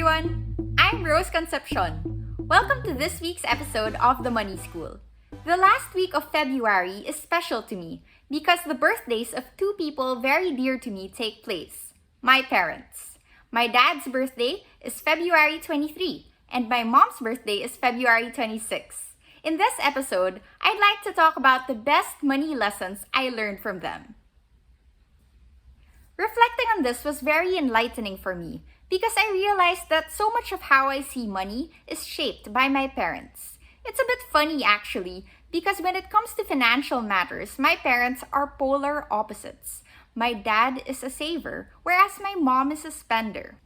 everyone! I'm Rose Concepcion. Welcome to this week's episode of The Money School. The last week of February is special to me because the birthdays of two people very dear to me take place. My parents. My dad's birthday is February 23 and my mom's birthday is February 26. In this episode, I'd like to talk about the best money lessons I learned from them. Reflecting on this was very enlightening for me because I realized that so much of how I see money is shaped by my parents. It's a bit funny actually because when it comes to financial matters, my parents are polar opposites. My dad is a saver, whereas my mom is a spender.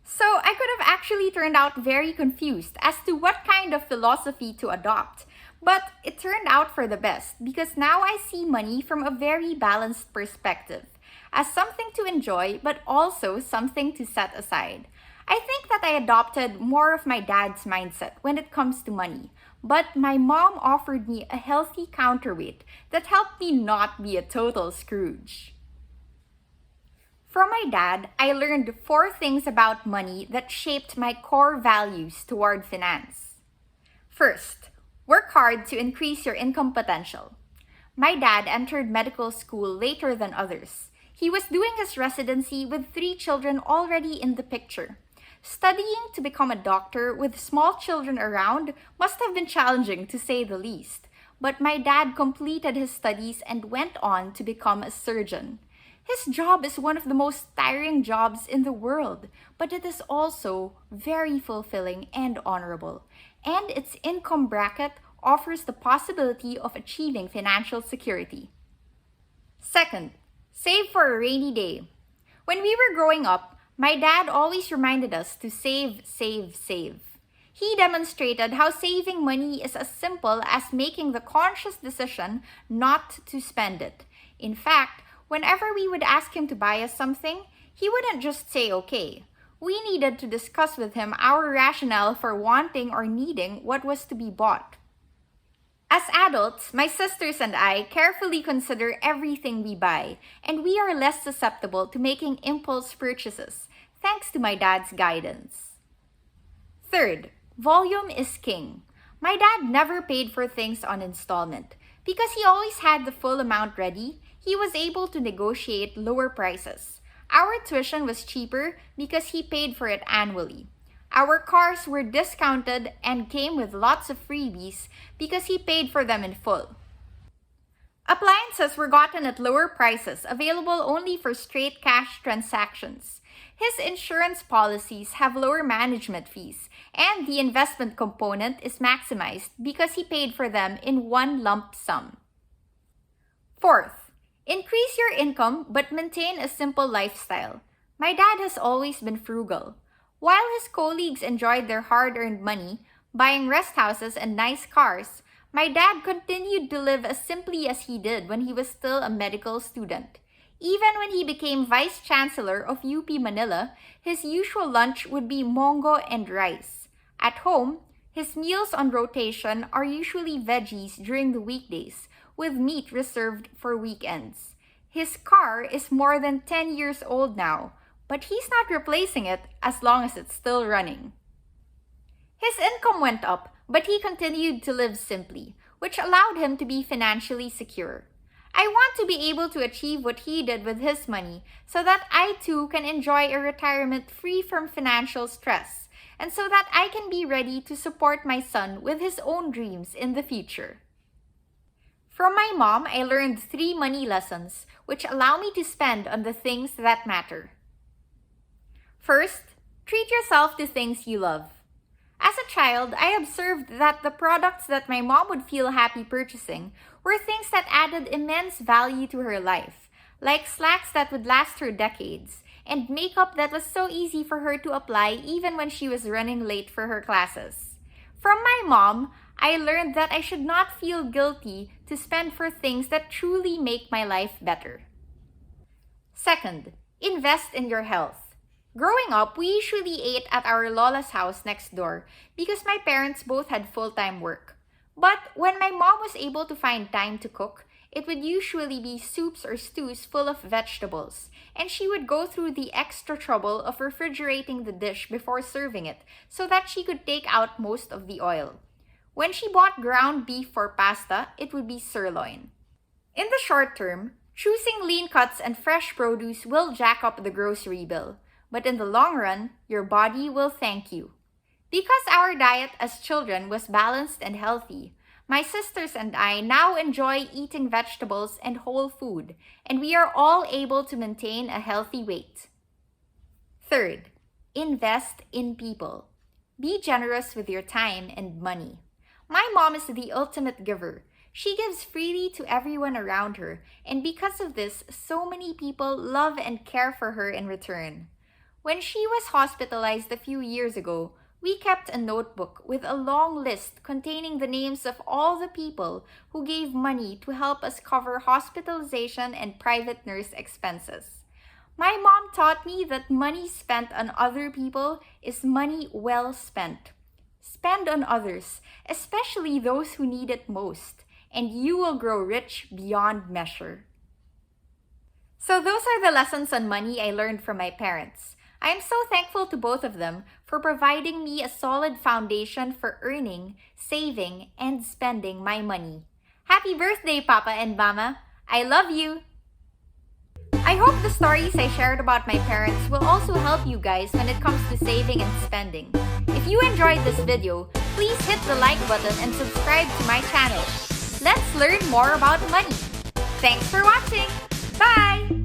So I could have actually turned out very confused as to what kind of philosophy to adopt. But it turned out for the best because now I see money from a very balanced perspective, as something to enjoy but also something to set aside. I think that I adopted more of my dad's mindset when it comes to money, but my mom offered me a healthy counterweight that helped me not be a total Scrooge. From my dad, I learned 4 things about money that shaped my core values toward finance. First, work hard to increase your income potential. My dad entered medical school later than others. He was doing his residency with 3 children already in the picture. Studying to become a doctor with small children around must have been challenging to say the least. But my dad completed his studies and went on to become a surgeon. His job is one of the most tiring jobs in the world, but it is also very fulfilling and honorable. And its income bracket offers the possibility of achieving financial security. Second, save for a rainy day. When we were growing up, my dad always reminded us to save, save, save. He demonstrated how saving money is as simple as making the conscious decision not to spend it. In fact, whenever we would ask him to buy us something, he wouldn't just say okay. We needed to discuss with him our rationale for wanting or needing what was to be bought. As adults, my sisters and I carefully consider everything we buy, and we are less susceptible to making impulse purchases, thanks to my dad's guidance. Third, volume is king. My dad never paid for things on installment. Because he always had the full amount ready, he was able to negotiate lower prices. Our tuition was cheaper because he paid for it annually. Our cars were discounted and came with lots of freebies because he paid for them in full. Appliances were gotten at lower prices, available only for straight cash transactions. His insurance policies have lower management fees, and the investment component is maximized because he paid for them in one lump sum. Fourth, increase your income but maintain a simple lifestyle. My dad has always been frugal. While his colleagues enjoyed their hard-earned money, buying rest houses and nice cars, my dad continued to live as simply as he did when he was still a medical student. Even when he became Vice Chancellor of UP Manila, his usual lunch would be mongo and rice. At home, his meals on rotation are usually veggies during the weekdays, with meat reserved for weekends. His car is more than 10 years old now, but he's not replacing it as long as it's still running. His income went up, but he continued to live simply, which allowed him to be financially secure. I want to be able to achieve what he did with his money so that I too can enjoy a retirement free from financial stress, and so that I can be ready to support my son with his own dreams in the future. From my mom, I learned 3 money lessons which allow me to spend on the things that matter. First, treat yourself to things you love. As a child, I observed that the products that my mom would feel happy purchasing were things that added immense value to her life, like slacks that would last her decades, and makeup that was so easy for her to apply even when she was running late for her classes. From my mom, I learned that I should not feel guilty to spend for things that truly make my life better. Second, invest in your health. Growing up, we usually ate at our lola's house next door because my parents both had full-time work. But when my mom was able to find time to cook, it would usually be soups or stews full of vegetables, and she would go through the extra trouble of refrigerating the dish before serving it so that she could take out most of the oil. When she bought ground beef for pasta, it would be sirloin. In the short term, choosing lean cuts and fresh produce will jack up the grocery bill, but in the long run, your body will thank you. Because our diet as children was balanced and healthy, my sisters and I now enjoy eating vegetables and whole food, and we are all able to maintain a healthy weight. Third, invest in people. Be generous with your time and money. My mom is the ultimate giver. She gives freely to everyone around her, and because of this, so many people love and care for her in return. When she was hospitalized a few years ago, we kept a notebook with a long list containing the names of all the people who gave money to help us cover hospitalization and private nurse expenses. My mom taught me that money spent on other people is money well spent. Spend on others, especially those who need it most, and you will grow rich beyond measure. So those are the lessons on money I learned from my parents. I am so thankful to both of them for providing me a solid foundation for earning, saving, and spending my money. Happy birthday, Papa and Mama! I love you! I hope the stories I shared about my parents will also help you guys when it comes to saving and spending. If you enjoyed this video, please hit the like button and subscribe to my channel. Let's learn more about money. Thanks for watching! Bye!